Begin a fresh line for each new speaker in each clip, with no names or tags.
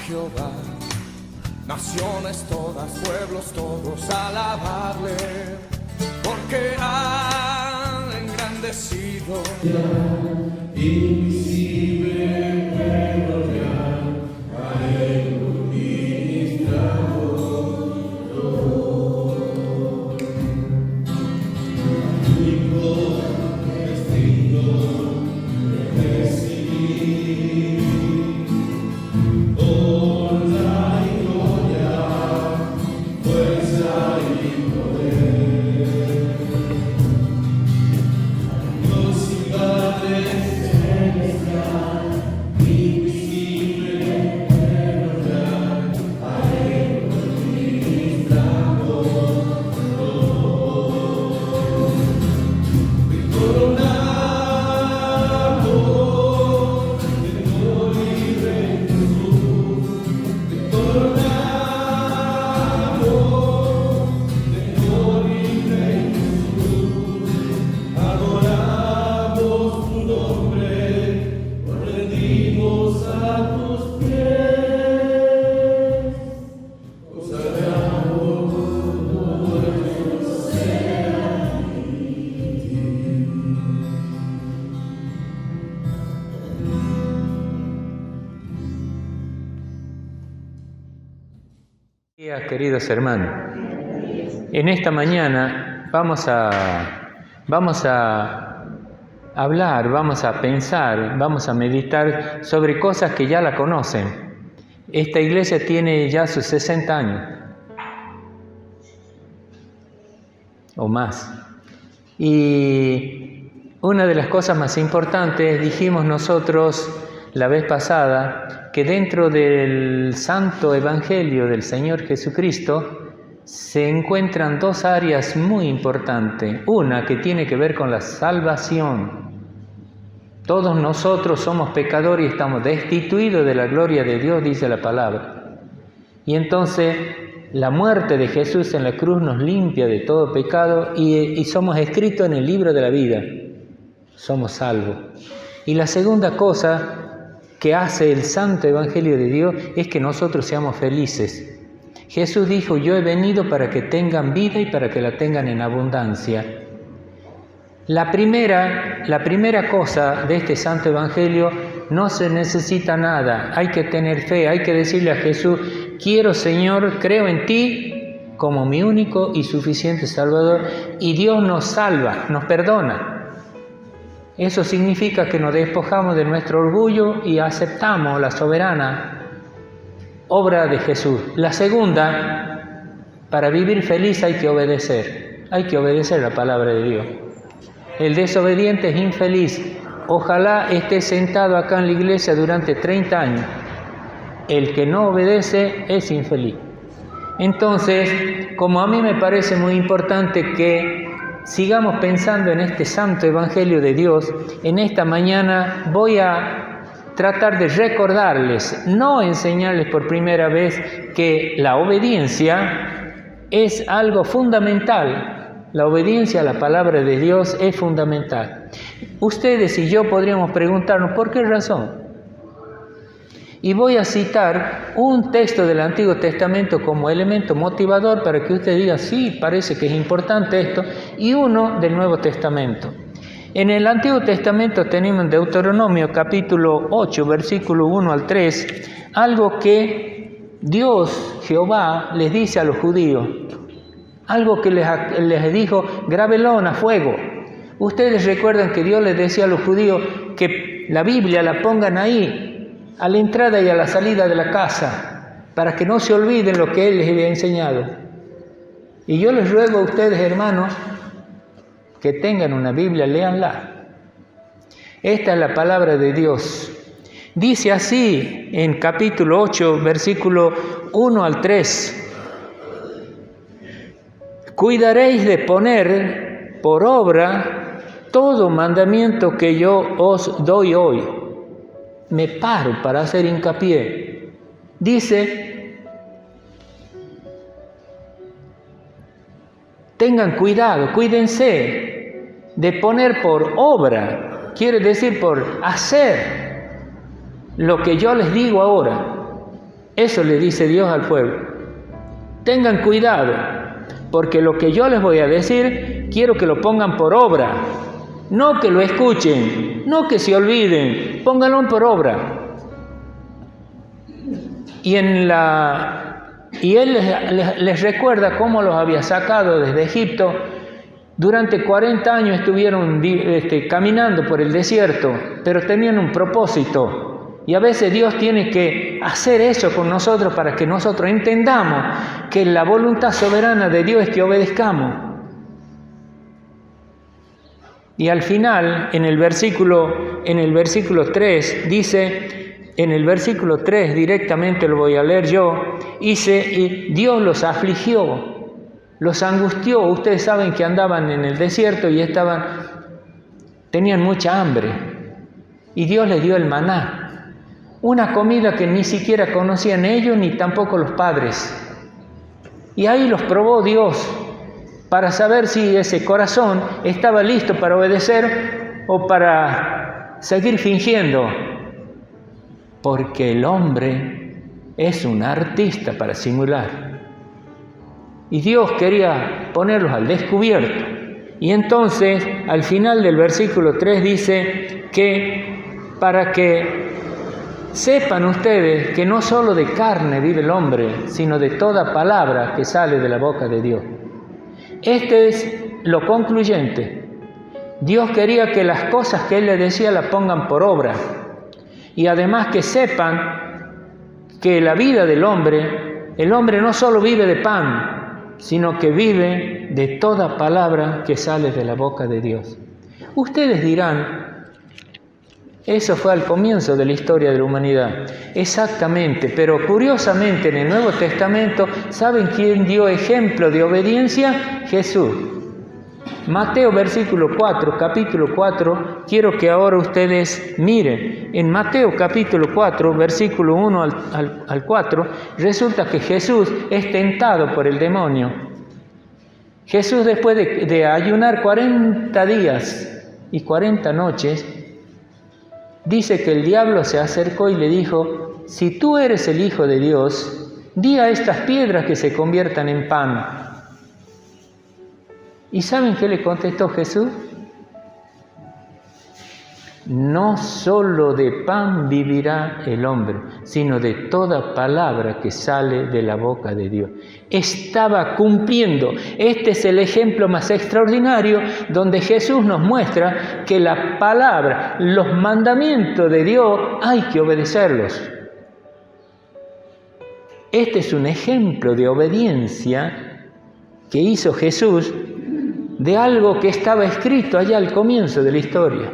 Jehová. Naciones todas, pueblos todos, alabarle, porque han engrandecido. Invisible, pero real, a él ministramos.
Queridos hermanos, en esta mañana vamos a hablar, vamos a pensar, vamos a meditar sobre cosas que ya la conocen. Esta iglesia tiene ya sus 60 años o más. Y una de las cosas más importantes, dijimos nosotros la vez pasada, que dentro del Santo Evangelio del Señor Jesucristo se encuentran dos áreas muy importantes. Una que tiene que ver con la salvación. Todos nosotros somos pecadores y estamos destituidos de la gloria de Dios, dice la palabra. Y entonces la muerte de Jesús en la cruz nos limpia de todo pecado y somos escritos en el libro de la vida. Somos salvos. Y la segunda cosa que hace el Santo Evangelio de Dios es que nosotros seamos felices. Jesús dijo: yo he venido para que tengan vida y para que la tengan en abundancia. La primera cosa de este Santo Evangelio, no se necesita nada, hay que tener fe, hay que decirle a Jesús: quiero, Señor, creo en ti como mi único y suficiente Salvador, y Dios nos salva, nos perdona. Eso significa que nos despojamos de nuestro orgullo y aceptamos la soberana obra de Jesús. La segunda, para vivir feliz hay que obedecer la palabra de Dios. El desobediente es infeliz. Ojalá esté sentado acá en la iglesia durante 30 años. El que no obedece es infeliz. Entonces, como a mí me parece muy importante que sigamos pensando en este Santo Evangelio de Dios, en esta mañana voy a tratar de recordarles, no enseñarles por primera vez, que la obediencia es algo fundamental. La obediencia a la palabra de Dios es fundamental. Ustedes y yo podríamos preguntarnos, ¿por qué razón? Y voy a citar un texto del Antiguo Testamento como elemento motivador para que usted diga: sí, parece que es importante esto, y uno del Nuevo Testamento. En el Antiguo Testamento tenemos en Deuteronomio capítulo 8, versículo 1 al 3, algo que Dios, Jehová, les dice a los judíos, algo que les dijo: grábelo a fuego. Ustedes recuerdan que Dios les decía a los judíos que la Biblia la pongan ahí, a la entrada y a la salida de la casa, para que no se olviden lo que Él les había enseñado. Y yo les ruego a ustedes, hermanos, que tengan una Biblia, léanla. Esta es la palabra de Dios. Dice así en capítulo 8, versículo 1 al 3. Cuidaréis de poner por obra todo mandamiento que yo os doy hoy. Me paro para hacer hincapié. Dice: tengan cuidado, cuídense de poner por obra, quiere decir por hacer lo que yo les digo ahora. Eso le dice Dios al pueblo. Tengan cuidado, porque lo que yo les voy a decir, quiero que lo pongan por obra. No que lo escuchen, no que se olviden, pónganlo por obra. Y él les recuerda cómo los había sacado desde Egipto. Durante 40 años estuvieron caminando por el desierto, pero tenían un propósito. Y a veces Dios tiene que hacer eso con nosotros para que nosotros entendamos que la voluntad soberana de Dios es que obedezcamos. Y al final, en el versículo 3, dice, en el versículo 3 directamente lo voy a leer yo, dice, y Dios los afligió, los angustió. Ustedes saben que andaban en el desierto y tenían mucha hambre. Y Dios les dio el maná, una comida que ni siquiera conocían ellos ni tampoco los padres. Y ahí los probó Dios para saber si ese corazón estaba listo para obedecer o para seguir fingiendo. Porque el hombre es un artista para simular. Y Dios quería ponerlos al descubierto. Y entonces, al final del versículo 3 dice que para que sepan ustedes que no solo de carne vive el hombre, sino de toda palabra que sale de la boca de Dios. Este es lo concluyente. Dios quería que las cosas que Él les decía las pongan por obra. Y además que sepan que la vida del hombre, el hombre no solo vive de pan, sino que vive de toda palabra que sale de la boca de Dios. Ustedes dirán, eso fue al comienzo de la historia de la humanidad. Exactamente, pero curiosamente en el Nuevo Testamento, ¿saben quién dio ejemplo de obediencia? Jesús. Mateo capítulo 4, quiero que ahora ustedes miren. En Mateo capítulo 4, versículo 1 al 4, resulta que Jesús es tentado por el demonio. Jesús, después de ayunar 40 días y 40 noches, dice que el diablo se acercó y le dijo, si tú eres el Hijo de Dios, di a estas piedras que se conviertan en pan. ¿Y saben qué le contestó Jesús? No solo de pan vivirá el hombre, sino de toda palabra que sale de la boca de Dios. Estaba cumpliendo. Este es el ejemplo más extraordinario donde Jesús nos muestra que la palabra, los mandamientos de Dios, hay que obedecerlos. Este es un ejemplo de obediencia que hizo Jesús de algo que estaba escrito allá al comienzo de la historia.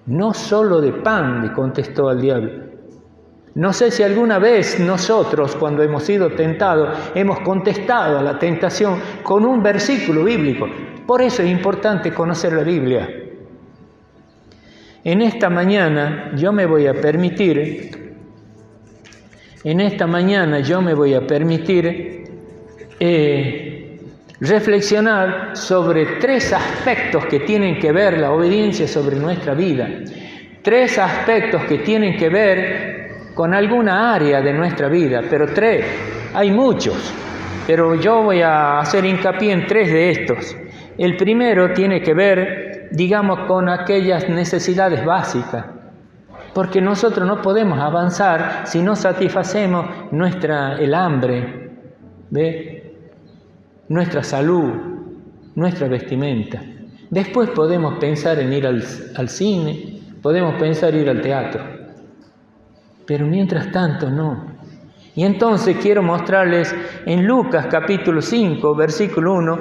No solo de pan, le contestó al diablo. No sé si alguna vez nosotros, cuando hemos sido tentados, hemos contestado a la tentación con un versículo bíblico. Por eso es importante conocer la Biblia. En esta mañana yo me voy a permitir reflexionar sobre 3 aspectos que tienen que ver la obediencia sobre nuestra vida. 3 aspectos que tienen que ver con alguna área de nuestra vida, pero 3, hay muchos, pero yo voy a hacer hincapié en 3 de estos. El primero tiene que ver, digamos, con aquellas necesidades básicas, porque nosotros no podemos avanzar si no satisfacemos el hambre, ¿ve? Nuestra salud, nuestra vestimenta. Después podemos pensar en ir al cine, podemos pensar en ir al teatro. Pero mientras tanto no. Y entonces quiero mostrarles en Lucas capítulo 5, versículo 1,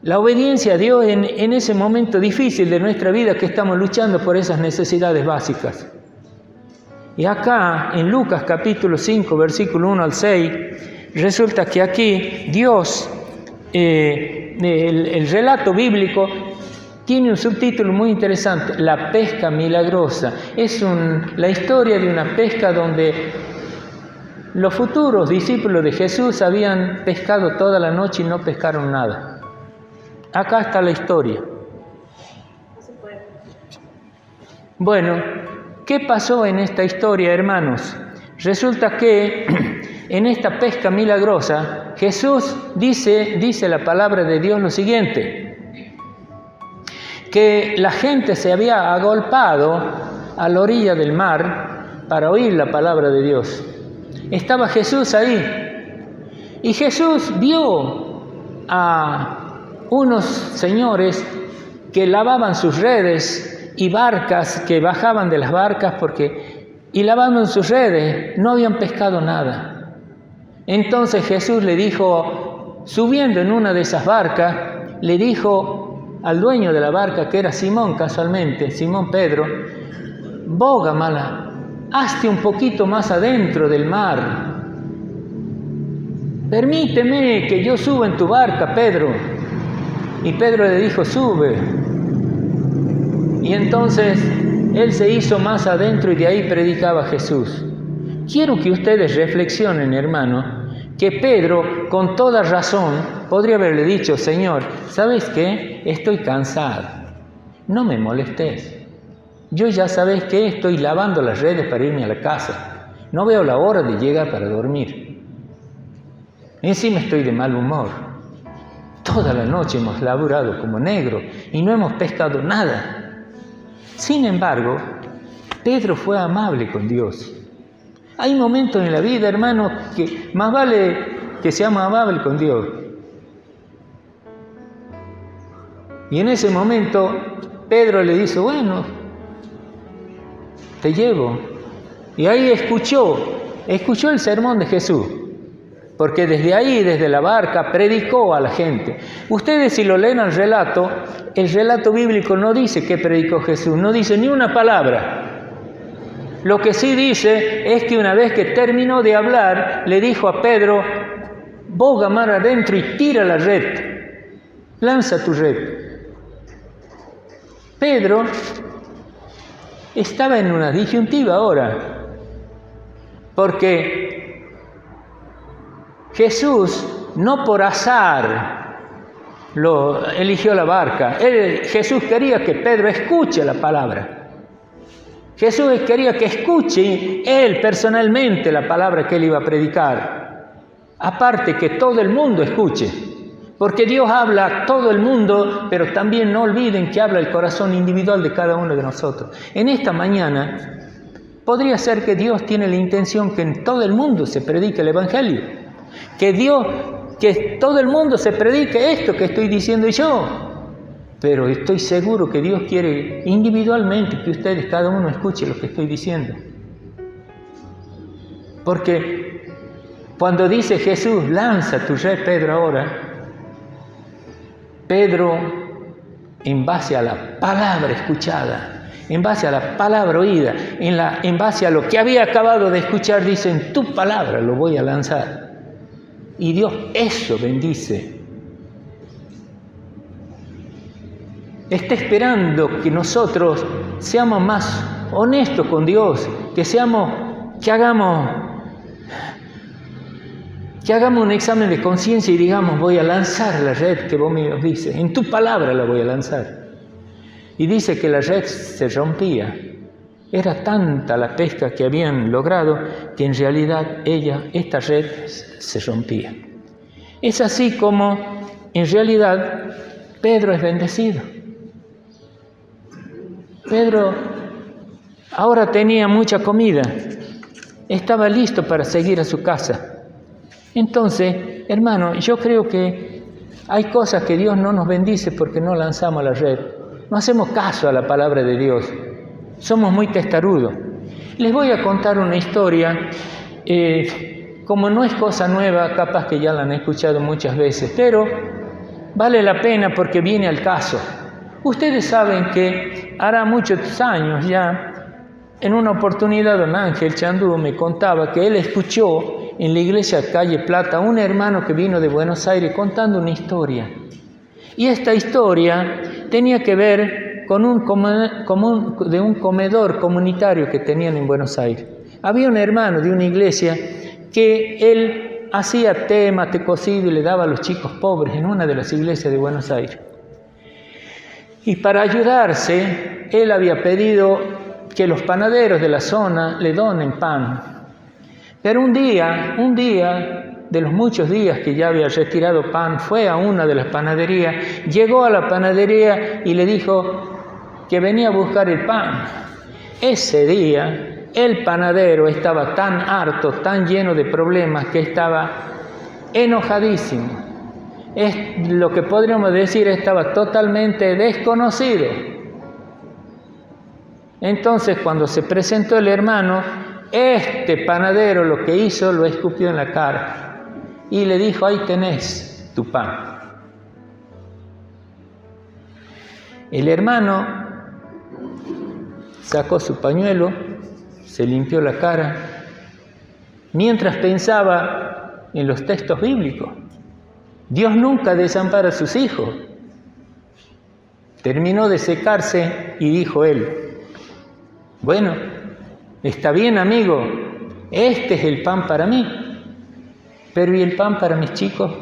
la obediencia a Dios en ese momento difícil de nuestra vida que estamos luchando por esas necesidades básicas. Y acá, en Lucas capítulo 5, versículo 1 al 6, resulta que aquí Dios, el relato bíblico, tiene un subtítulo muy interesante, la pesca milagrosa. Es la historia de una pesca donde los futuros discípulos de Jesús habían pescado toda la noche y no pescaron nada. Acá está la historia. Bueno, ¿Qué pasó en esta historia, hermanos? Resulta que en esta pesca milagrosa, Jesús dice la palabra de Dios lo siguiente, que la gente se había agolpado a la orilla del mar para oír la palabra de Dios. Estaba Jesús ahí y Jesús vio a unos señores que lavaban sus redes y barcas, que bajaban de las barcas y lavaban sus redes, no habían pescado nada. Entonces Jesús le dijo, subiendo en una de esas barcas, le dijo al dueño de la barca, que era Simón casualmente, Simón Pedro, boga mala, hazte un poquito más adentro del mar. Permíteme que yo suba en tu barca, Pedro. Y Pedro le dijo, sube. Y entonces él se hizo más adentro y de ahí predicaba Jesús. Quiero que ustedes reflexionen, hermano, que Pedro, con toda razón, podría haberle dicho, Señor, ¿sabes qué? Estoy cansado, no me molestes. Yo ya sabes que estoy lavando las redes para irme a la casa. No veo la hora de llegar para dormir. Encima estoy de mal humor. Toda la noche hemos laburado como negro y no hemos pescado nada. Sin embargo, Pedro fue amable con Dios. Hay momentos en la vida, hermano, que más vale que seamos amables con Dios. Y en ese momento, Pedro le dice, bueno, te llevo. Y ahí escuchó el sermón de Jesús. Porque desde ahí, desde la barca, predicó a la gente. Ustedes si lo leen el relato bíblico no dice qué predicó Jesús, no dice ni una palabra. Lo que sí dice es que una vez que terminó de hablar, le dijo a Pedro, boga mar adentro y tira la red, lanza tu red. Pedro estaba en una disyuntiva ahora, porque Jesús no por azar eligió la barca. Jesús quería que Pedro escuche la palabra. Jesús quería que escuche él personalmente la palabra que él iba a predicar. Aparte que todo el mundo escuche. Porque Dios habla a todo el mundo, pero también no olviden que habla el corazón individual de cada uno de nosotros. En esta mañana podría ser que Dios tiene la intención que en todo el mundo se predique el Evangelio. Que todo el mundo se predique esto que estoy diciendo yo. Pero estoy seguro que Dios quiere individualmente que ustedes, cada uno, escuche lo que estoy diciendo. Porque cuando dice Jesús, lanza tu red, Pedro, ahora, Pedro, en base a la palabra escuchada, en base a la palabra oída, en base a lo que había acabado de escuchar, dice, en tu palabra lo voy a lanzar. Y Dios eso bendice. Está esperando que nosotros seamos más honestos con Dios, que hagamos un examen de conciencia y digamos, voy a lanzar la red que vos me dices, en tu palabra la voy a lanzar. Y dice que la red se rompía. Era tanta la pesca que habían logrado que en realidad esta red se rompía. Es así como en realidad Pedro es bendecido. Pedro ahora tenía mucha comida, estaba listo para seguir a su casa. Entonces, hermano, yo creo que hay cosas que Dios no nos bendice porque no lanzamos la red, no hacemos caso a la palabra de Dios. Somos muy testarudos. Les voy a contar una historia, como no es cosa nueva, capaz que ya la han escuchado muchas veces, pero vale la pena porque viene al caso. Ustedes saben que hará muchos años ya, en una oportunidad don Ángel Chandú me contaba que él escuchó en la iglesia Calle Plata a un hermano que vino de Buenos Aires contando una historia. Y esta historia tenía que ver con un comedor comunitario que tenían en Buenos Aires. Había un hermano de una iglesia que él hacía té, mate cocido y le daba a los chicos pobres en una de las iglesias de Buenos Aires. Y para ayudarse, él había pedido que los panaderos de la zona le donen pan. Pero un día de los muchos días que ya había retirado pan, fue a una de las panaderías, llegó a la panadería y le dijo que venía a buscar el pan. Ese día el panadero estaba tan harto, tan lleno de problemas, que estaba enojadísimo. Es lo que podríamos decir, estaba totalmente desconocido. Entonces, cuando se presentó el hermano, este panadero lo que hizo, lo escupió en la cara y le dijo: ahí tenés tu pan. El hermano sacó su pañuelo, se limpió la cara, mientras pensaba en los textos bíblicos. Dios nunca desampara a sus hijos. Terminó de secarse y dijo él: bueno, está bien, amigo, este es el pan para mí, pero ¿y el pan para mis chicos?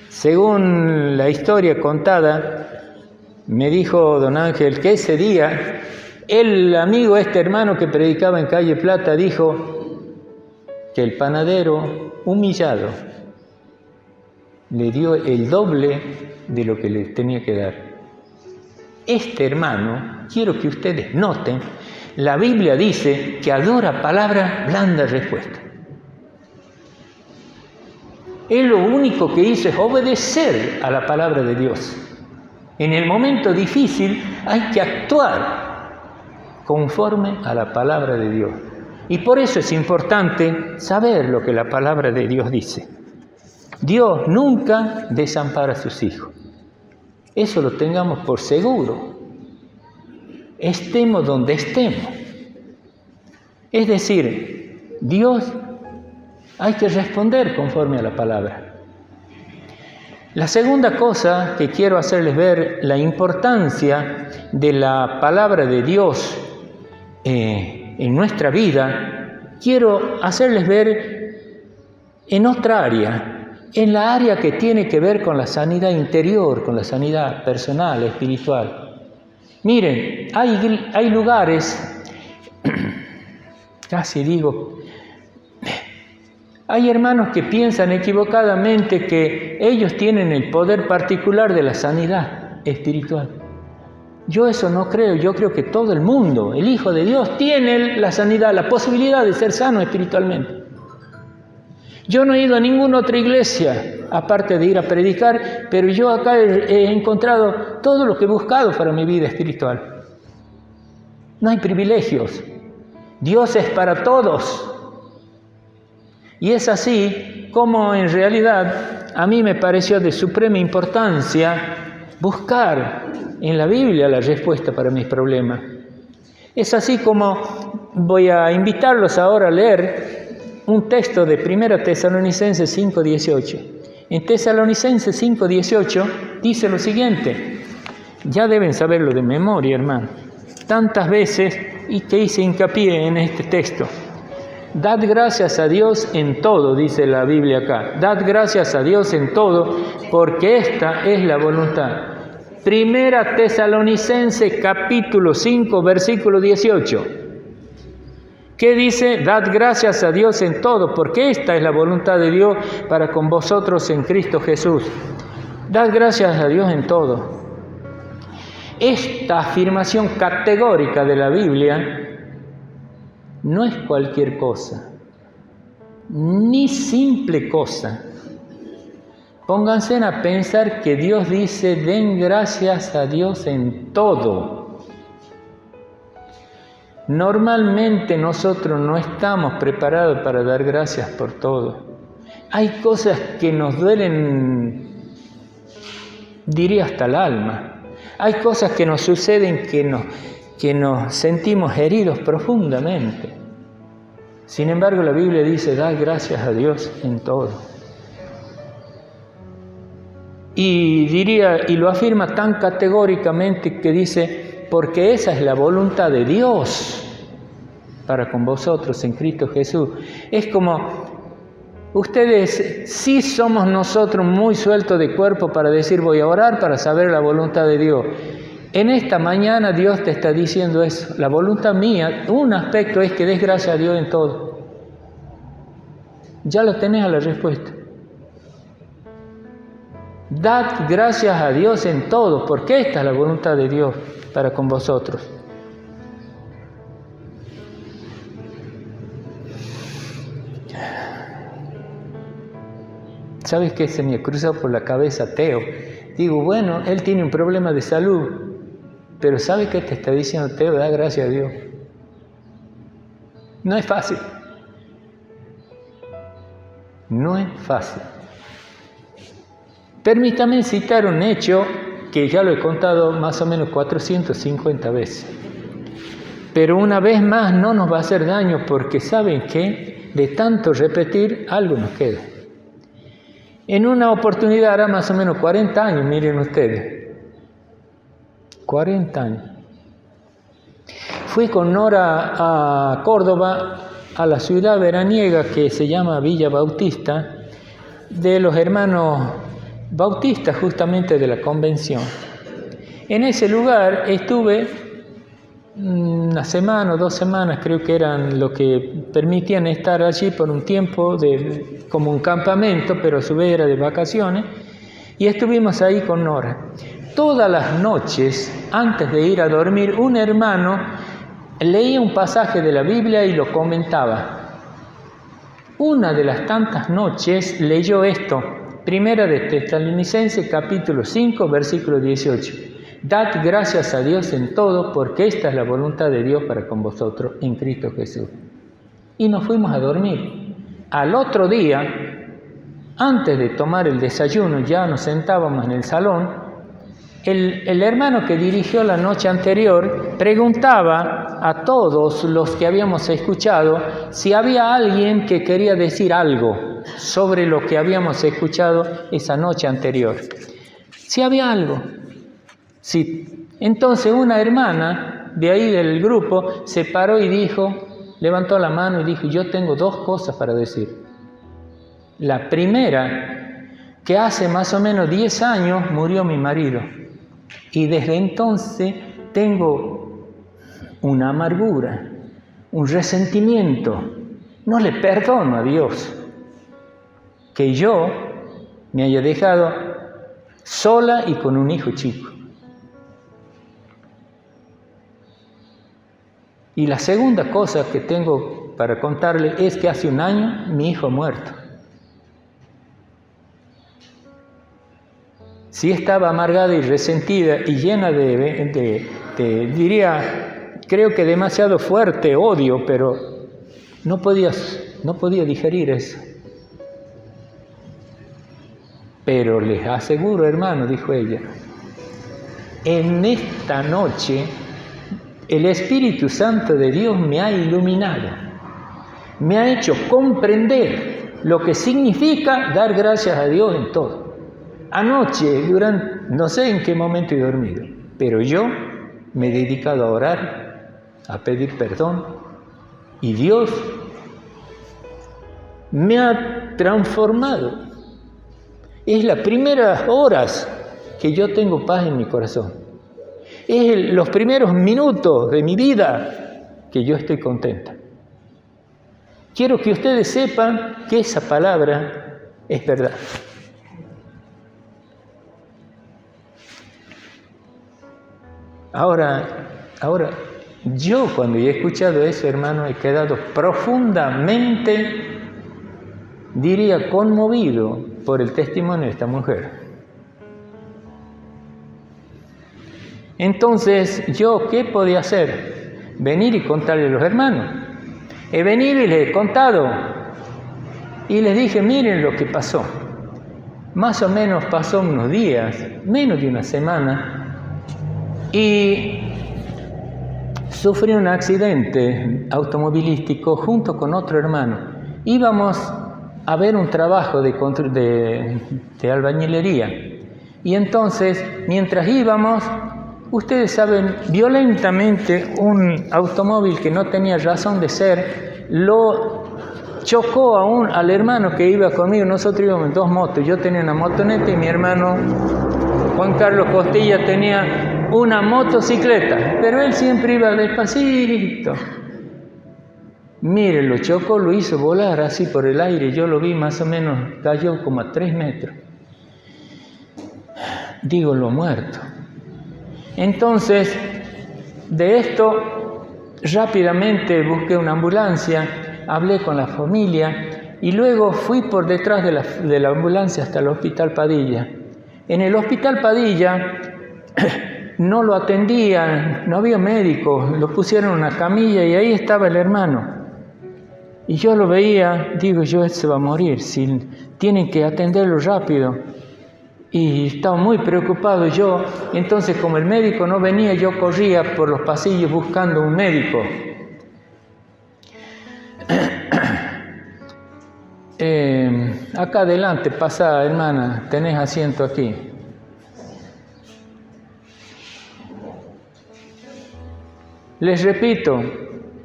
Según la historia contada, me dijo don Ángel que ese día el amigo, este hermano que predicaba en Calle Plata, dijo que el panadero, humillado, le dio el doble de lo que le tenía que dar. Este hermano, quiero que ustedes noten, la Biblia dice que a dura palabra, blanda respuesta. Él lo único que hizo es obedecer a la palabra de Dios. En el momento difícil hay que actuar conforme a la palabra de Dios. Y por eso es importante saber lo que la palabra de Dios dice. Dios nunca desampara a sus hijos. Eso lo tengamos por seguro. Estemos donde estemos. Es decir, Dios hay que responder conforme a la palabra. La segunda cosa que quiero hacerles ver, la importancia de la palabra de Dios en nuestra vida, quiero hacerles ver en otra área, en la área que tiene que ver con la sanidad interior, con la sanidad personal, espiritual. Miren, hay lugares, casi digo, hay hermanos que piensan equivocadamente que ellos tienen el poder particular de la sanidad espiritual. Yo eso no creo, yo creo que todo el mundo, el Hijo de Dios, tiene la sanidad, la posibilidad de ser sano espiritualmente. Yo no he ido a ninguna otra iglesia, aparte de ir a predicar, pero yo acá he encontrado todo lo que he buscado para mi vida espiritual. No hay privilegios. Dios es para todos. Y es así como en realidad a mí me pareció de suprema importancia buscar en la Biblia la respuesta para mis problemas. Es así como voy a invitarlos ahora a leer un texto de 1 Tesalonicenses 5:18. En Tesalonicenses 5:18 dice lo siguiente. Ya deben saberlo de memoria, hermano. Tantas veces y que hice hincapié en este texto. Dad gracias a Dios en todo, dice la Biblia acá. Dad gracias a Dios en todo, porque esta es la voluntad. 1 Tesalonicenses capítulo 5, versículo 18. ¿Qué dice? Dad gracias a Dios en todo, porque esta es la voluntad de Dios para con vosotros en Cristo Jesús. Dad gracias a Dios en todo. Esta afirmación categórica de la Biblia no es cualquier cosa, ni simple cosa. Pónganse a pensar que Dios dice, den gracias a Dios en todo. Normalmente nosotros no estamos preparados para dar gracias por todo. Hay cosas que nos duelen, diría hasta el alma. Hay cosas que nos suceden que nos sentimos heridos profundamente. Sin embargo, la Biblia dice, dad gracias a Dios en todo. Y diría, y lo afirma tan categóricamente que dice, porque esa es la voluntad de Dios para con vosotros en Cristo Jesús. Es como, ustedes sí somos nosotros muy sueltos de cuerpo para decir voy a orar para saber la voluntad de Dios. En esta mañana Dios te está diciendo eso. La voluntad mía, un aspecto es que des gracias a Dios en todo. Ya lo tenés a la respuesta. Dad gracias a Dios en todo, porque esta es la voluntad de Dios para con vosotros. ¿Sabes qué se me cruzó por la cabeza, Teo? Digo, bueno, él tiene un problema de salud, pero ¿sabes qué te está diciendo, Teo? Da gracias a Dios. No es fácil. No es fácil. Permítame citar un hecho que ya lo he contado más o menos 450 veces. Pero una vez más no nos va a hacer daño porque ¿saben qué? De tanto repetir, algo nos queda. En una oportunidad, hará más o menos 40 años, miren ustedes. 40 años. Fui con Nora a Córdoba, a la ciudad veraniega que se llama Villa Bautista, de los hermanos bautistas justamente de la convención. En ese lugar estuve una semana o 2 semanas, creo que eran lo que permitían estar allí por un tiempo, como un campamento, pero a su vez era de vacaciones, y estuvimos ahí con Nora. Todas las noches, antes de ir a dormir, un hermano leía un pasaje de la Biblia y lo comentaba. Una de las tantas noches leyó esto, Primera de Tesalonicenses, capítulo 5, versículo 18. Dad gracias a Dios en todo, porque esta es la voluntad de Dios para con vosotros en Cristo Jesús. Y nos fuimos a dormir. Al otro día, antes de tomar el desayuno, ya nos sentábamos en el salón. El hermano que dirigió la noche anterior preguntaba a todos los que habíamos escuchado si había alguien que quería decir algo sobre lo que habíamos escuchado esa noche anterior. Si había algo. Sí. Entonces una hermana de ahí del grupo se paró y dijo, levantó la mano y dijo, yo tengo 2 cosas para decir. La primera, que hace más o menos 10 años murió mi marido. Y desde entonces tengo una amargura, un resentimiento. No le perdono a Dios que yo me haya dejado sola y con un hijo chico. Y la segunda cosa que tengo para contarle es que hace 1 año mi hijo ha muerto. Sí estaba amargada y resentida y llena diría, creo que demasiado fuerte odio, pero no podía digerir eso. Pero les aseguro, hermano, dijo ella, en esta noche el Espíritu Santo de Dios me ha iluminado, me ha hecho comprender lo que significa dar gracias a Dios en todo. Anoche, no sé en qué momento he dormido, pero yo me he dedicado a orar, a pedir perdón, y Dios me ha transformado. Es las primeras horas que yo tengo paz en mi corazón. Es los primeros minutos de mi vida que yo estoy contenta. Quiero que ustedes sepan que esa palabra es verdad. Ahora, yo cuando he escuchado eso, hermano, he quedado profundamente, diría, conmovido por el testimonio de esta mujer. Entonces, ¿yo qué podía hacer? Venir y contarle a los hermanos. He venido y les he contado. Y les dije, miren lo que pasó. Más o menos pasó unos días, menos de una semana, y sufrí un accidente automovilístico junto con otro hermano. Íbamos a ver un trabajo de albañilería. Y entonces, mientras íbamos, ustedes saben, violentamente un automóvil que no tenía razón de ser, lo chocó al hermano que iba conmigo. Nosotros íbamos en 2 motos. Yo tenía una motoneta y mi hermano Juan Carlos Costilla tenía una motocicleta, pero él siempre iba despacito. Mire, lo chocó, lo hizo volar así por el aire, yo lo vi más o menos, cayó como a 3 metros. Digo, lo muerto. Entonces, de esto, rápidamente busqué una ambulancia, hablé con la familia y luego fui por detrás de la ambulancia hasta el Hospital Padilla. En el Hospital Padilla no lo atendían, no había médico, lo pusieron en una camilla y ahí estaba el hermano. Y yo lo veía, digo, él se va a morir, si tienen que atenderlo rápido. Y estaba muy preocupado yo, entonces como el médico no venía, yo corría por los pasillos buscando un médico. Acá adelante, pasa, hermana, tenés asiento aquí. Les repito,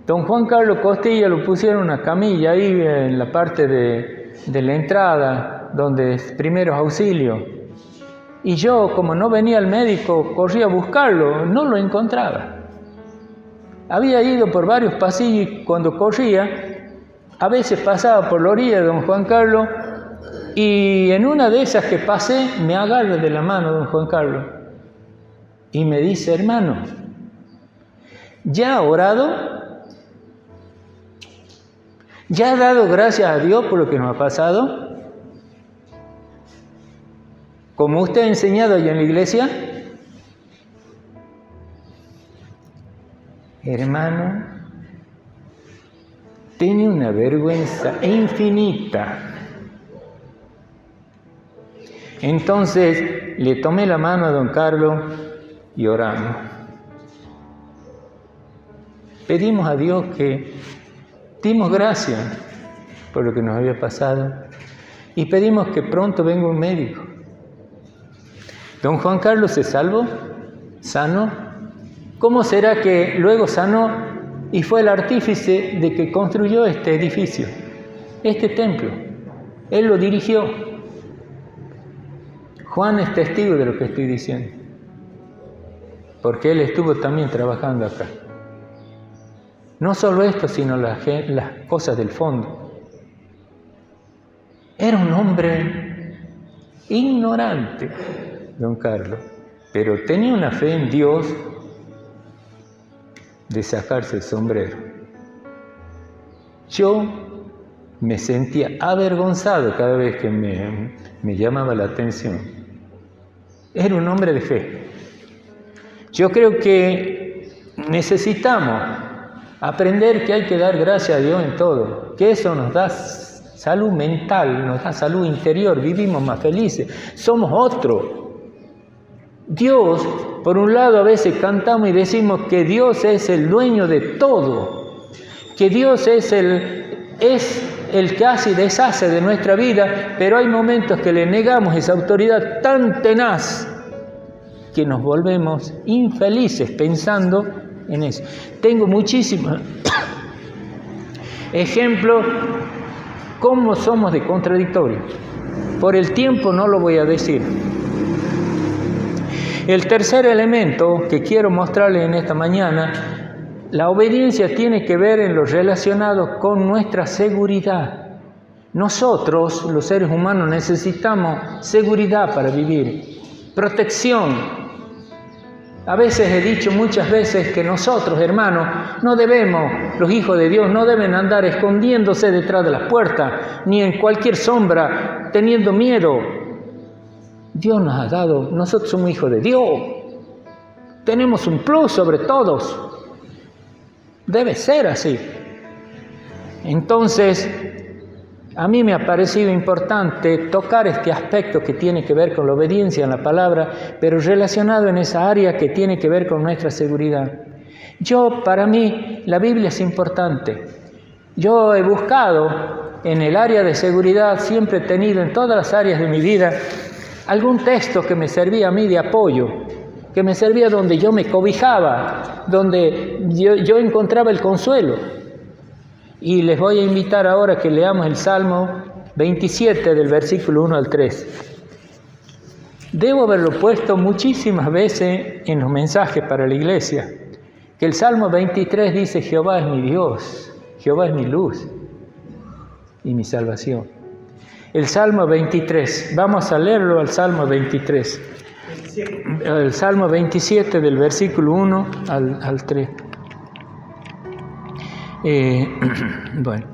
don Juan Carlos Costilla lo pusieron en una camilla ahí en la parte de la entrada, donde es primeros auxilios. Y yo, como no venía el médico, corría a buscarlo, no lo encontraba. Había ido por varios pasillos y cuando corría, a veces pasaba por la orilla de don Juan Carlos y en una de esas que pasé, me agarra de la mano don Juan Carlos y me dice, hermano, ¿ya ha orado? ¿Ya ha dado gracias a Dios por lo que nos ha pasado? Como usted ha enseñado allá en la iglesia, hermano, tenía una vergüenza infinita. Entonces le tomé la mano a don Carlos y oramos. Pedimos a Dios que dimos gracias por lo que nos había pasado y pedimos que pronto venga un médico. Don Juan Carlos se salvó, sanó. ¿Cómo será que luego sanó y fue el artífice de que construyó este edificio, este templo? Él lo dirigió. Juan es testigo de lo que estoy diciendo, porque él estuvo también trabajando acá. No solo esto, sino las cosas del fondo. Era un hombre ignorante, don Carlos, pero tenía una fe en Dios de sacarse el sombrero. Yo me sentía avergonzado cada vez que me llamaba la atención. Era un hombre de fe. Yo creo que necesitamos aprender que hay que dar gracias a Dios en todo, que eso nos da salud mental, nos da salud interior, vivimos más felices, somos otro. Dios, por un lado, a veces cantamos y decimos que Dios es el dueño de todo, que Dios es el que hace y deshace de nuestra vida, pero hay momentos que le negamos esa autoridad tan tenaz que nos volvemos infelices pensando en eso. Tengo muchísimos ejemplos cómo somos de contradictorios. Por el tiempo no lo voy a decir. El tercer elemento que quiero mostrarles en esta mañana, la obediencia tiene que ver en lo relacionado con nuestra seguridad. Nosotros, los seres humanos, necesitamos seguridad para vivir, protección. A veces he dicho muchas veces que nosotros, hermanos, no debemos, los hijos de Dios, no deben andar escondiéndose detrás de las puertas, ni en cualquier sombra, teniendo miedo. Dios nos ha dado, nosotros somos hijos de Dios, tenemos un plus sobre todos. Debe ser así. Entonces, a mí me ha parecido importante tocar este aspecto que tiene que ver con la obediencia en la palabra, pero relacionado en esa área que tiene que ver con nuestra seguridad. Para mí, la Biblia es importante. Yo he buscado en el área de seguridad, siempre he tenido en todas las áreas de mi vida, algún texto que me servía a mí de apoyo, que me servía donde yo me cobijaba, donde yo encontraba el consuelo. Y les voy a invitar ahora a que leamos el Salmo 27 del versículo 1 al 3. Debo haberlo puesto muchísimas veces en los mensajes para la iglesia, que el Salmo 23 dice: Jehová es mi Dios, Jehová es mi luz y mi salvación. El Salmo 23, vamos a leerlo al Salmo 23. El Salmo 27 del versículo 1 al 3. Bueno,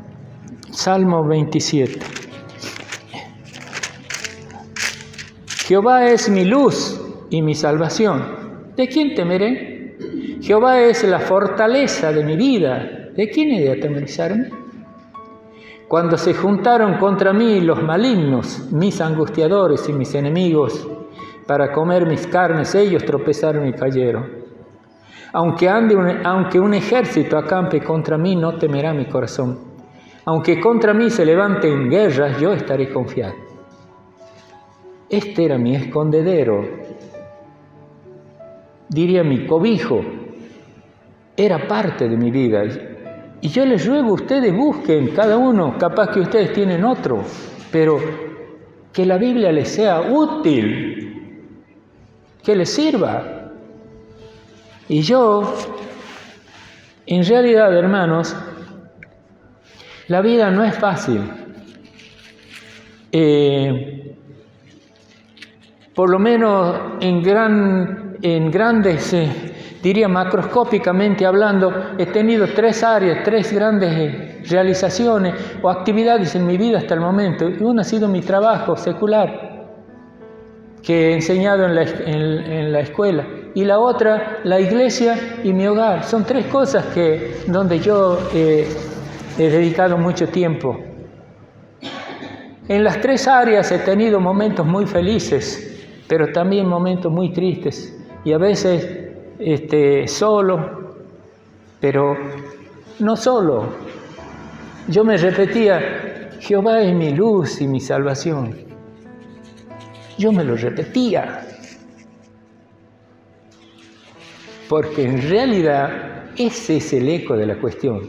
Salmo 27. Jehová es mi luz y mi salvación. ¿De quién temeré? Jehová es la fortaleza de mi vida. ¿De quién he de atemorizarme? Cuando se juntaron contra mí los malignos, mis angustiadores y mis enemigos, para comer mis carnes, ellos tropezaron y cayeron. Aunque un ejército acampe contra mí, no temerá mi corazón. Aunque contra mí se levanten guerras, yo estaré confiado. Este era mi escondedero, diría mi cobijo, era parte de mi vida. Y yo les ruego, ustedes busquen cada uno, capaz que ustedes tienen otro, pero que la Biblia les sea útil, que les sirva. Y yo, en realidad, hermanos, la vida no es fácil. Por lo menos en grandes, diría macroscópicamente hablando, he tenido 3 áreas, 3 grandes realizaciones o actividades en mi vida hasta el momento. Y una ha sido mi trabajo secular, que he enseñado en la escuela. Y la otra, la iglesia y mi hogar. Son 3 cosas donde yo he dedicado mucho tiempo. En las 3 áreas he tenido momentos muy felices, pero también momentos muy tristes. Y a veces solo, pero no solo. Yo me repetía: Jehová es mi luz y mi salvación. Yo me lo repetía, porque en realidad ese es el eco de la cuestión.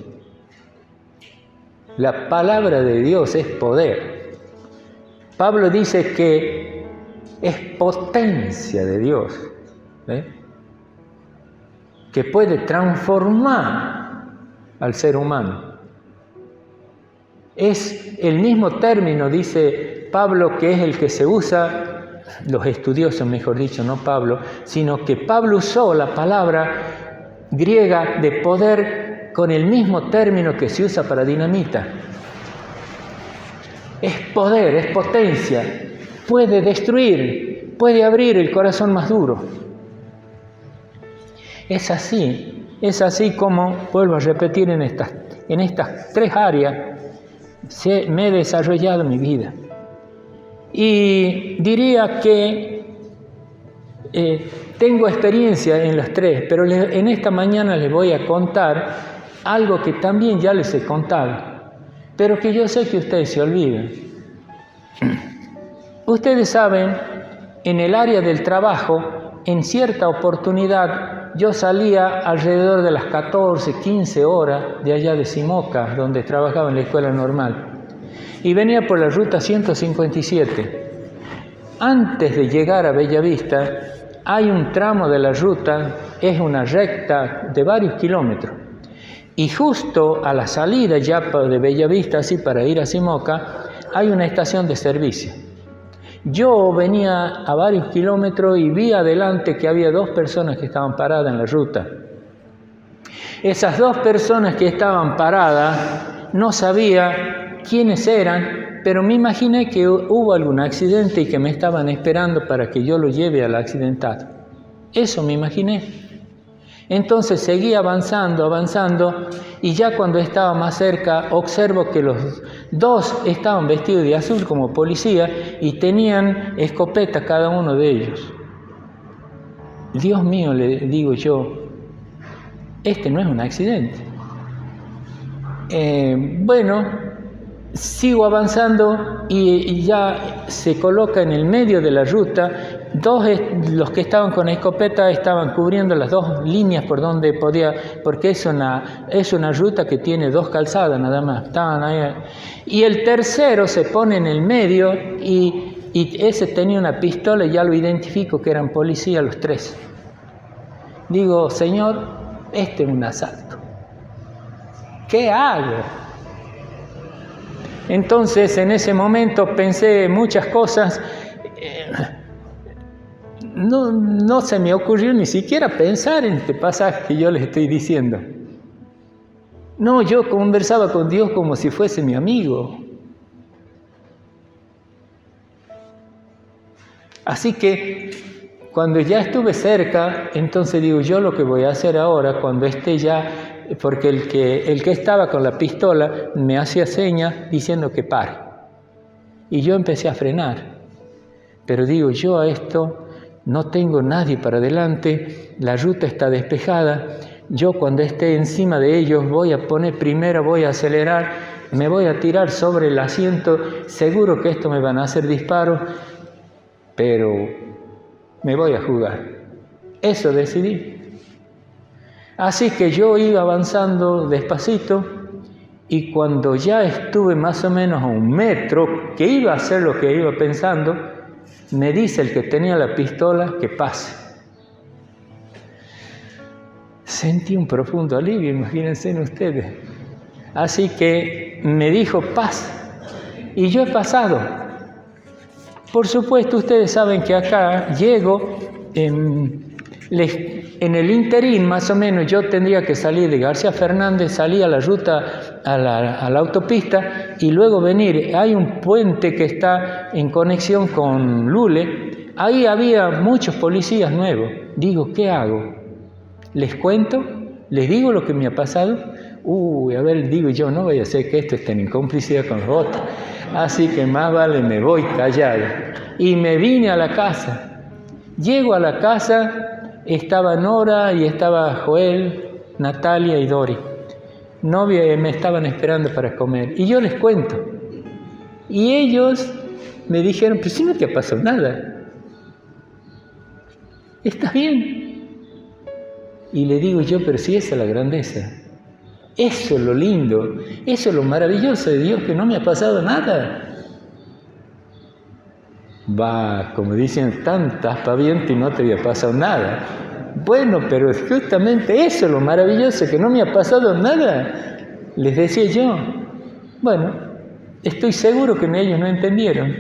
La palabra de Dios es poder. Pablo dice que es potencia de Dios, que puede transformar al ser humano. Es el mismo término, dice Pablo, que es el que se usa, los estudiosos mejor dicho, no Pablo, sino que Pablo usó la palabra griega de poder con el mismo término que se usa para dinamita. Es poder, es potencia, puede destruir, puede abrir el corazón más duro. Es así como, vuelvo a repetir, en estas 3 áreas me he desarrollado mi vida. Y diría que tengo experiencia en las 3, pero en esta mañana les voy a contar algo que también ya les he contado, pero que yo sé que ustedes se olvidan. Ustedes saben, en el área del trabajo, en cierta oportunidad, yo salía alrededor de las 14, 15 horas de allá de Simoca, donde trabajaba en la escuela normal, y venía por la ruta 157. Antes de llegar a Bellavista, hay un tramo de la ruta, es una recta de varios kilómetros, y justo a la salida ya de Bellavista, así para ir a Simoca, hay una estación de servicio. Yo venía a varios kilómetros y vi adelante que había 2 personas que estaban paradas en la ruta. Esas 2 personas que estaban paradas, no sabía quiénes eran, pero me imaginé que hubo algún accidente y que me estaban esperando para que yo lo lleve al accidentado. Eso me imaginé. Entonces seguí avanzando, y ya cuando estaba más cerca, observo que los 2 estaban vestidos de azul como policía y tenían escopeta cada uno de ellos. Dios mío, le digo yo, este no es un accidente. Sigo avanzando y ya se coloca en el medio de la ruta. 2, los que estaban con escopeta, estaban cubriendo las 2 líneas por donde podía, porque es una ruta que tiene 2 calzadas nada más. Estaban ahí. Y el tercero se pone en el medio y Y ese tenía una pistola y ya lo identifico que eran policías los tres. Digo, Señor, este es un asalto. ¿Qué hago? Entonces, en ese momento pensé muchas cosas. No se me ocurrió ni siquiera pensar en este pasaje que yo les estoy diciendo. No, yo conversaba con Dios como si fuese mi amigo. Así que cuando ya estuve cerca, entonces digo, yo lo que voy a hacer ahora, cuando esté ya, porque el que estaba con la pistola me hacía señas diciendo que pare. Y yo empecé a frenar. Pero digo, yo a esto no tengo nadie para adelante, la ruta está despejada. Yo cuando esté encima de ellos voy a poner primero, voy a acelerar, me voy a tirar sobre el asiento, seguro que esto me van a hacer disparos, pero me voy a jugar. Eso decidí. Así que yo iba avanzando despacito y cuando ya estuve más o menos a 1 metro, que iba a hacer lo que iba pensando, me dice el que tenía la pistola que pase. Sentí un profundo alivio, imagínense ustedes. Así que me dijo, pasa. Y yo he pasado. Por supuesto, ustedes saben que acá llego, en el interín más o menos yo tendría que salir de García Fernández, salir a la ruta, a la autopista y luego venir. Hay un puente que está en conexión con Lule. Ahí había muchos policías nuevos. Digo, ¿qué hago? ¿Les cuento? ¿Les digo lo que me ha pasado? A ver, digo yo, no vaya a ser que esto esté en complicidad con los otros. Así que más vale me voy callado. Y me vine a la casa. Llego a la casa, estaba Nora y estaba Joel, Natalia y Dori. Novia me estaban esperando para comer. Y yo les cuento. Y ellos me dijeron, pero si no te ha pasado nada. ¿Estás bien? Y le digo yo, pero si esa es la grandeza. Eso es lo lindo, eso es lo maravilloso de Dios, que no me ha pasado nada. Va, como dicen, tantas pavientas y no te había pasado nada. Bueno, pero justamente eso es lo maravilloso, que no me ha pasado nada. Les decía yo. Bueno, estoy seguro que ellos no entendieron.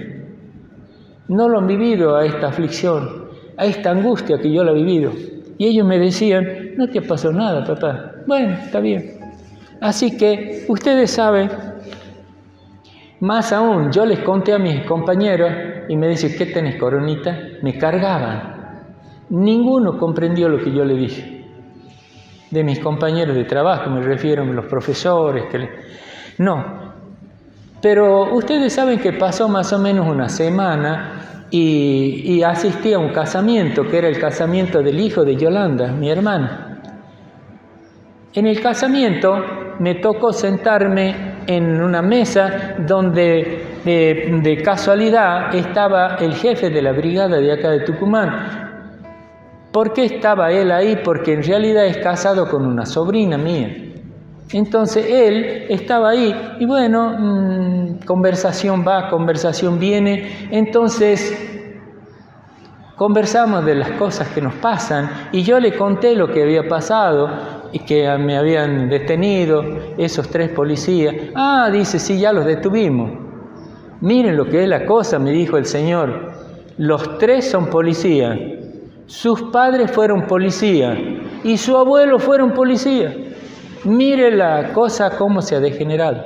No lo han vivido a esta aflicción, a esta angustia que yo la he vivido. Y ellos me decían, no te ha pasado nada, papá. Bueno, está bien. Así que ustedes saben, más aún, yo les conté a mis compañeros y me decían, ¿qué tenés, coronita? Me cargaban. Ninguno comprendió lo que yo le dije. De mis compañeros de trabajo, me refiero a los profesores. No. Pero ustedes saben que pasó más o menos una semana y asistí a un casamiento, que era el casamiento del hijo de Yolanda, mi hermana. En el casamiento me tocó sentarme en una mesa donde de casualidad estaba el jefe de la brigada de acá de Tucumán. ¿Por qué estaba él ahí? Porque en realidad es casado con una sobrina mía. Entonces él estaba ahí y bueno, conversación va, conversación viene. Entonces conversamos de las cosas que nos pasan y yo le conté lo que había pasado y que me habían detenido esos 3 policías. Ah, dice, sí, ya los detuvimos. Miren lo que es la cosa, me dijo el Señor. Los 3 son policías. Sus padres fueron policías y su abuelo fueron policías. Mire la cosa cómo se ha degenerado.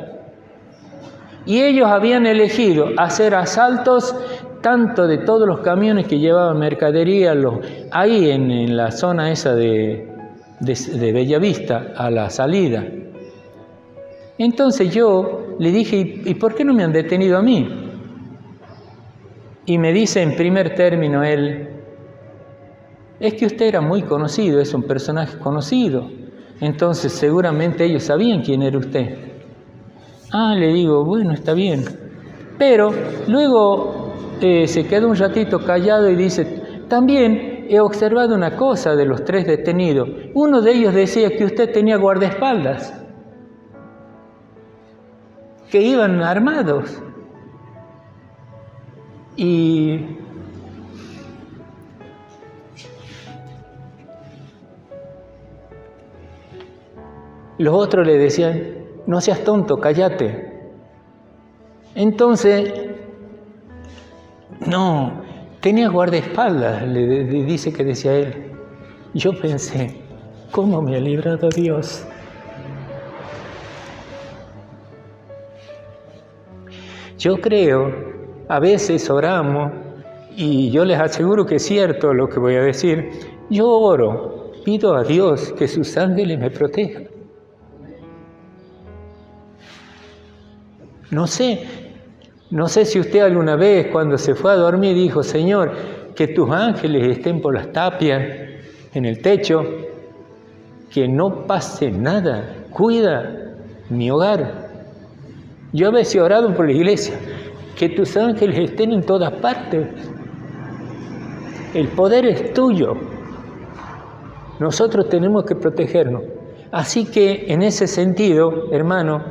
Y ellos habían elegido hacer asaltos tanto de todos los camiones que llevaban mercadería ahí en la zona esa de Bellavista, a la salida. Entonces yo le dije, ¿y por qué no me han detenido a mí? Y me dice en primer término él, es que usted era muy conocido, es un personaje conocido. Entonces seguramente ellos sabían quién era usted. Ah, le digo, bueno, está bien. Pero luego se quedó un ratito callado y dice, también he observado una cosa de los 3 detenidos. Uno de ellos decía que usted tenía guardaespaldas, que iban armados. Y los otros le decían, no seas tonto, cállate. Entonces, no, tenía guardaespaldas, dice que decía él. Yo pensé, ¿cómo me ha librado Dios? Yo creo, a veces oramos, y yo les aseguro que es cierto lo que voy a decir, yo oro, pido a Dios que sus ángeles me protejan. No sé si usted alguna vez cuando se fue a dormir dijo, Señor, que tus ángeles estén por las tapias, en el techo, que no pase nada, cuida mi hogar. Yo a veces he orado por la iglesia, que tus ángeles estén en todas partes. El poder es tuyo. Nosotros tenemos que protegernos. Así que en ese sentido, hermano,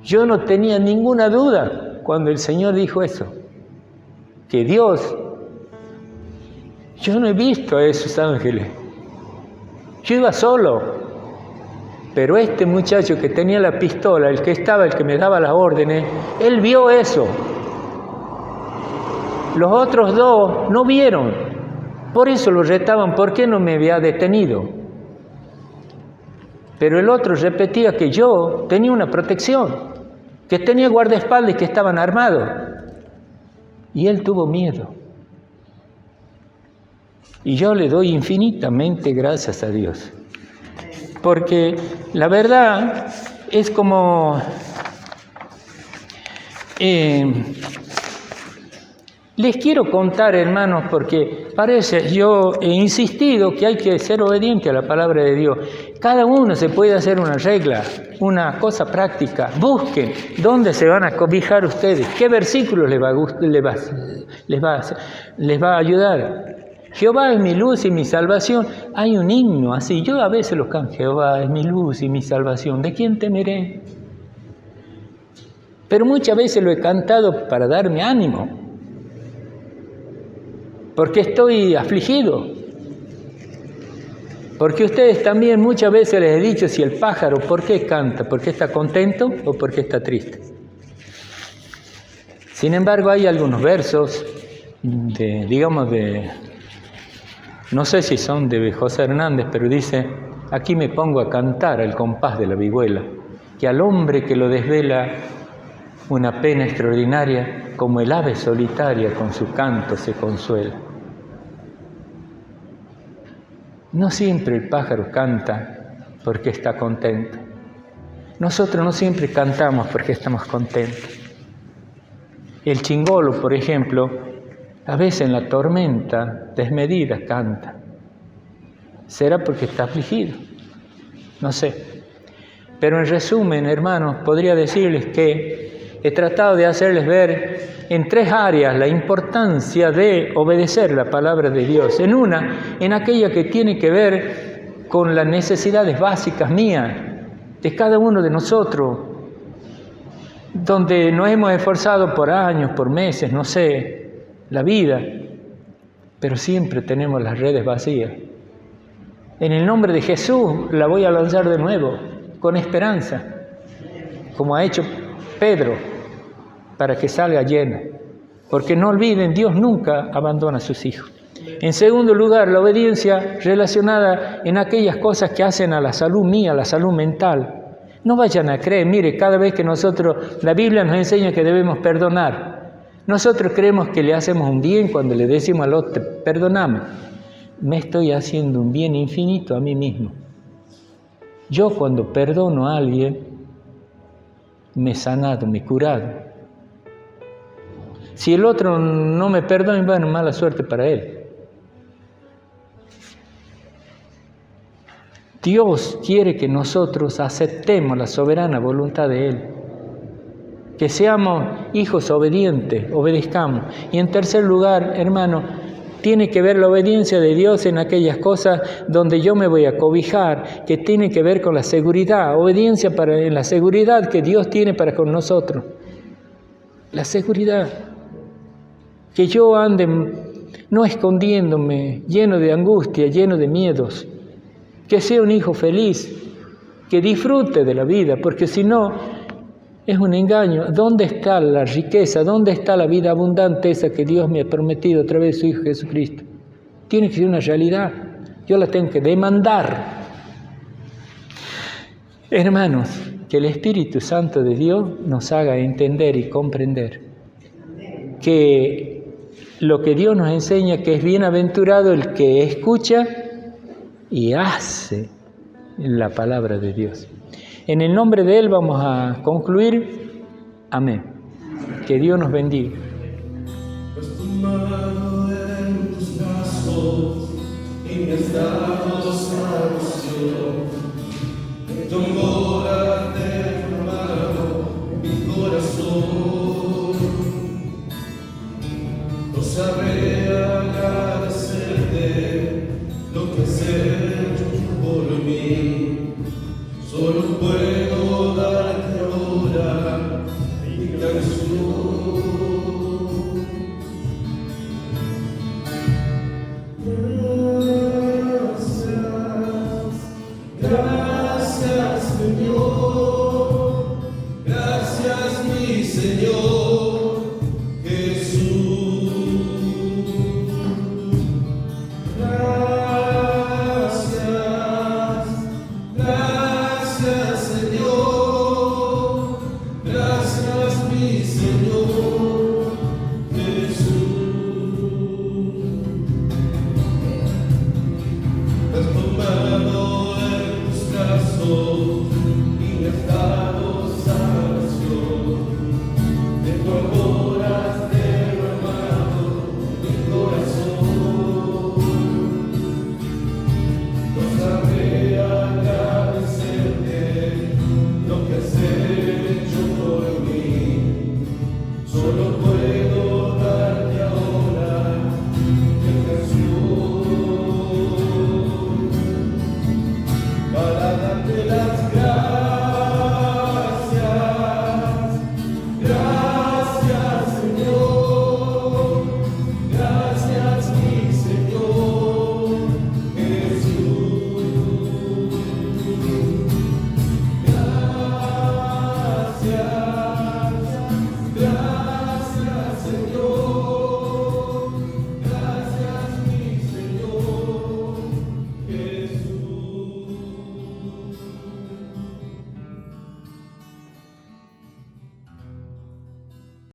yo no tenía ninguna duda cuando el Señor dijo eso, que Dios, yo no he visto a esos ángeles, yo iba solo, pero este muchacho que tenía la pistola, el que me daba las órdenes, él vio eso. Los otros dos no vieron, por eso lo retaban, ¿por qué no me había detenido? Pero el otro repetía que yo tenía una protección, que tenía guardaespaldas y que estaban armados. Y él tuvo miedo. Y yo le doy infinitamente gracias a Dios. Porque la verdad es como... les quiero contar, hermanos, porque parece, yo he insistido que hay que ser obediente a la palabra de Dios. Cada uno se puede hacer una regla, una cosa práctica. Busquen dónde se van a cobijar ustedes, qué versículos les va a ayudar. Jehová es mi luz y mi salvación. Hay un himno así, yo a veces lo canto, Jehová es mi luz y mi salvación, ¿de quién temeré? Pero muchas veces lo he cantado para darme ánimo, porque estoy afligido. Porque ustedes también muchas veces les he dicho si el pájaro, ¿por qué canta? ¿Por qué está contento o por qué está triste? Sin embargo, hay algunos versos no sé si son de José Hernández, pero dice, aquí me pongo a cantar al compás de la vihuela, que al hombre que lo desvela una pena extraordinaria, como el ave solitaria con su canto se consuela. No siempre el pájaro canta porque está contento. Nosotros no siempre cantamos porque estamos contentos. El chingolo, por ejemplo, a veces en la tormenta desmedida canta. ¿Será porque está afligido? No sé. Pero en resumen, hermanos, podría decirles que he tratado de hacerles ver en 3 áreas la importancia de obedecer la palabra de Dios. En una, en aquella que tiene que ver con las necesidades básicas mías, de cada uno de nosotros, donde nos hemos esforzado por años, por meses, no sé, la vida, pero siempre tenemos las redes vacías. En el nombre de Jesús la voy a lanzar de nuevo, con esperanza, como ha hecho Pedro, para que salga llena. Porque no olviden, Dios nunca abandona a sus hijos. En segundo lugar, la obediencia relacionada en aquellas cosas que hacen a la salud mía, a la salud mental. No vayan a creer, mire, cada vez que la Biblia nos enseña que debemos perdonar. Nosotros creemos que le hacemos un bien cuando le decimos al otro, perdóname. Me estoy haciendo un bien infinito a mí mismo. Yo cuando perdono a alguien, me he sanado, me he curado. Si el otro no me perdona, bueno, mala suerte para él. Dios quiere que nosotros aceptemos la soberana voluntad de Él. Que seamos hijos obedientes, obedezcamos. Y en tercer lugar, hermano, tiene que ver la obediencia de Dios en aquellas cosas donde yo me voy a cobijar, que tiene que ver con la seguridad, obediencia en la seguridad que Dios tiene para con nosotros. La seguridad. que yo ande no escondiéndome, lleno de angustia, lleno de miedos, que sea un hijo feliz, que disfrute de la vida, porque si no, es un engaño. ¿Dónde está la riqueza? ¿Dónde está la vida abundante esa que Dios me ha prometido a través de su Hijo Jesucristo? Tiene que ser una realidad. Yo la tengo que demandar. Hermanos, que el Espíritu Santo de Dios nos haga entender y comprender que lo que Dios nos enseña, que es bienaventurado el que escucha y hace la palabra de Dios. En el nombre de Él vamos a concluir. Amén. Que Dios nos bendiga.
Pues tu mano en tus brazos y me has dado